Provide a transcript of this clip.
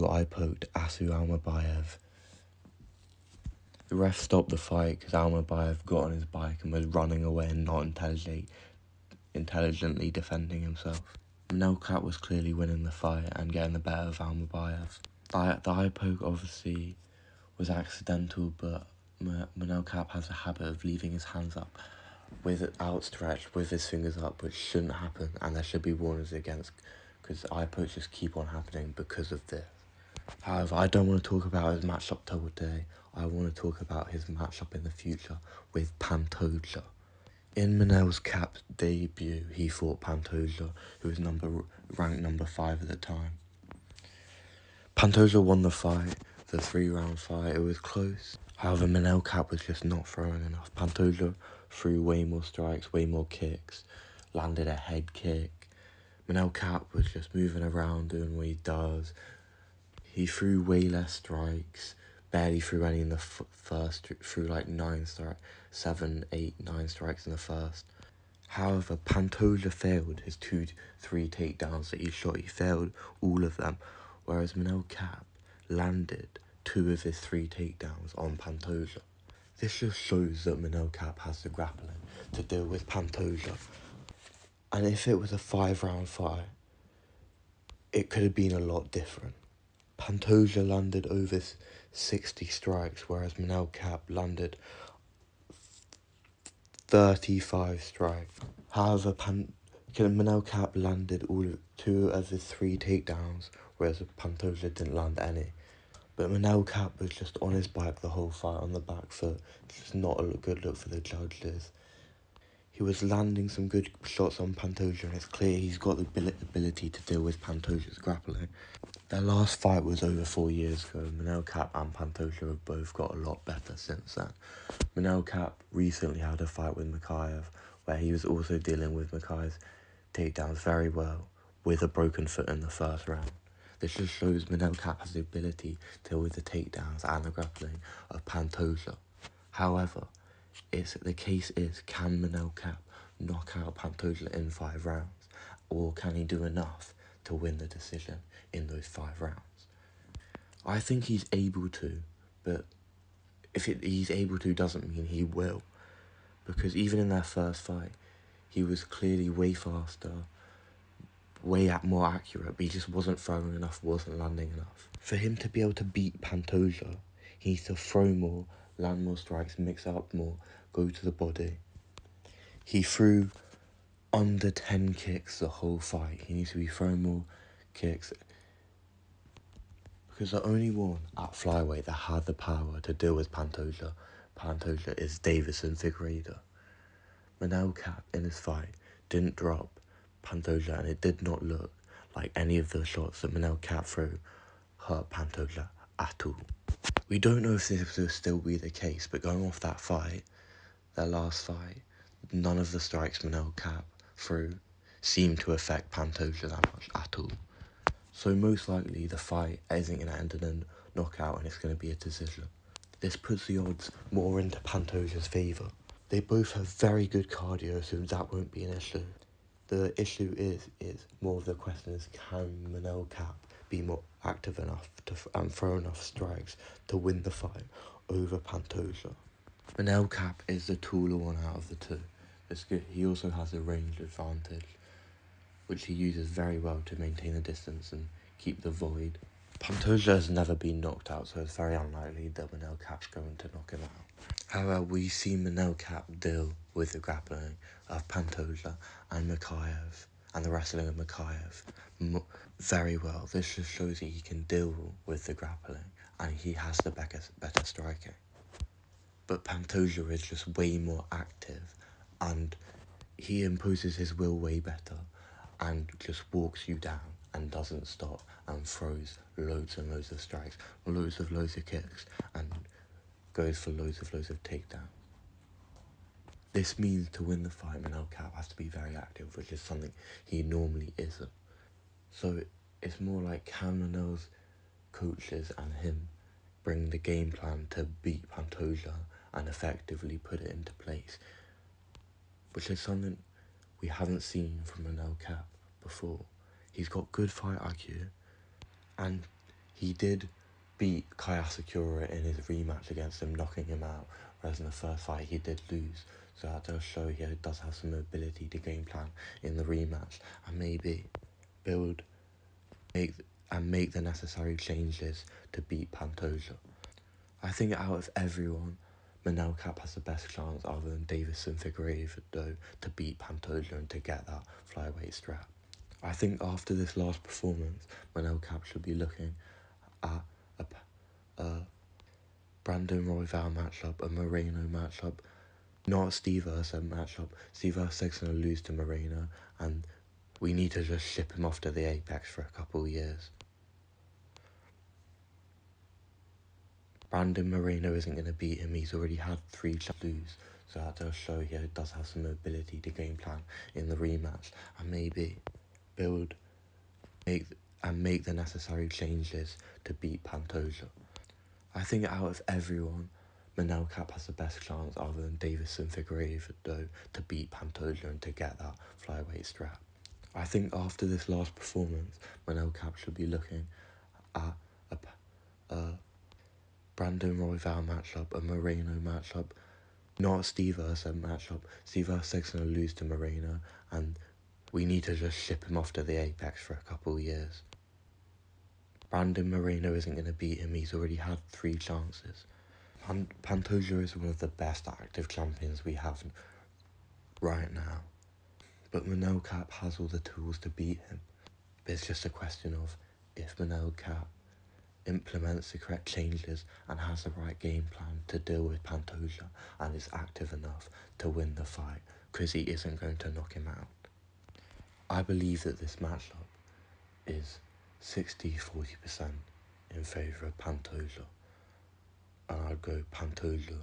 I poked Asu Almabayev. The ref stopped the fight because Almabayev got on his bike and was running away and not intelligently defending himself. Manel Kape was clearly winning the fight and getting the better of Almabayev. The eye poke obviously was accidental, but Manel Kape has a habit of leaving his hands up with it outstretched with his fingers up, which shouldn't happen, and there should be warnings against, because eye pokes just keep on happening because of this. However, I don't want to talk about his matchup today. I want to talk about his matchup in the future with Pantoja. In Manel Kape's debut, he fought Pantoja, who was ranked number 5 at the time. Pantoja won the fight, the 3-round fight. It was close. However, Manel Kape was just not throwing enough. Pantoja threw way more strikes, way more kicks, landed a head kick. Manel Kape was just moving around, doing what he does. He threw way less strikes, barely threw any in the first, threw like 7, 8, 9 strikes in the first. However, Pantoja failed his 2-3 takedowns that he shot. He failed all of them, whereas Manel Kape landed 2 of his 3 takedowns on Pantoja. This just shows that Manel Kape has the grappling to deal with Pantoja. And if it was a 5-round fight, it could have been a lot different. Pantoja landed over 60 strikes, whereas Manel Kape landed 35 strikes. However, Manel Kape landed 2 of his 3 takedowns, whereas Pantoja didn't land any. But Manel Kape was just on his bike the whole fight on the back foot. It's just not a good look for the judges. He was landing some good shots on Pantoja, and it's clear he's got the ability to deal with Pantoja's grappling. Their last fight was over 4 years ago. Manel Kape and Pantoja have both got a lot better since then. Manel Kape recently had a fight with Makayev, where he was also dealing with Makayev's takedowns very well, with a broken foot in the first round. This just shows Manel Kape has the ability to deal with the takedowns and the grappling of Pantoja. However, the case is, can Manel Kape knock out Pantoja in 5 rounds, or can he do enough to win the decision in those 5 rounds? I think he's able to, but he's able to doesn't mean he will, because even in their first fight, he was clearly way faster, way more accurate, but he just wasn't throwing enough, wasn't landing enough. For him to be able to beat Pantoja, he needs to throw more, land more strikes, mix up more, go to the body. He threw under 10 kicks the whole fight. He needs to be throwing more kicks, because the only one at flyweight that had the power to deal with Pantoja is Davison Figueiredo. Manel Kape in his fight didn't drop Pantoja, and it did not look like any of the shots that Manel Kape threw hurt Pantoja at all. We don't know if this will still be the case, but going off that fight, their last fight, none of the strikes Manel Kape threw seemed to affect Pantoja that much at all. So most likely the fight isn't going to end in a knockout and it's going to be a decision. This puts the odds more into Pantoja's favour. They both have very good cardio, so that won't be an issue. The issue is more of the question is, can Manel Kape be more active enough and throw enough strikes to win the fight over Pantoja? Manel Kape is the taller one out of the two. It's good. He also has a range advantage, which he uses very well to maintain the distance and keep the void. Pantoja has never been knocked out, so it's very unlikely that Manel Kape's going to knock him out. However, we see Manel Kape deal with the grappling of Pantoja and Makayev, and the wrestling of Makayev very well. This just shows that he can deal with the grappling, and he has the better striking. But Pantoja is just way more active, and he imposes his will way better, and just walks you down and doesn't stop and throws loads and loads of strikes, loads of kicks, and goes for loads of takedowns. This means to win the fight, Manel Kape has to be very active, which is something he normally isn't. So it's more like, can Manel's coaches and him bring the game plan to beat Pantoja and effectively put it into place, which is something we haven't seen from Manel Kape before. He's got good fight IQ, and He did beat Kaya Sakura in his rematch against him, knocking him out, whereas in the first fight he did lose. So that does show he does have some ability to game plan in the rematch and maybe build make the necessary changes to beat Pantoja. I think out of everyone, Manel Kape has the best chance other than Davison Figueiredo though to beat Pantoja and to get that flyweight strap. I think after this last performance, Manel Kape should be looking at a Brandon Royval matchup, a Moreno matchup, not a Steve Erceg matchup. Steve Erceg's going to lose to Moreno, and we need to just ship him off to the Apex for a couple of years. Brandon Moreno isn't going to beat him. He's already had 3 lose, so that does show he does have some ability to game plan in the rematch and maybe make the necessary changes to beat Pantoja. I think out of everyone, Manel Kape has the best chance other than Davison Figueiredo though to beat Pantoja and to get that flyweight strap. I think after this last performance, Manel Kape should be looking at a Brandon Royval matchup, a Moreno matchup, not a Steve Erceg matchup. Steve Erceg's going to lose to Moreno, and we need to just ship him off to the Apex for a couple of years. Brandon Moreno isn't going to beat him. He's already had 3 chances. Pantoja is one of the best active champions we have right now. But Manel Kape has all the tools to beat him. But it's just a question of if Manel Kape implements the correct changes and has the right game plan to deal with Pantoja and is active enough to win the fight, because he isn't going to knock him out. I believe that this matchup is 60-40% in favour of Pantoja, and I'd go Pantoja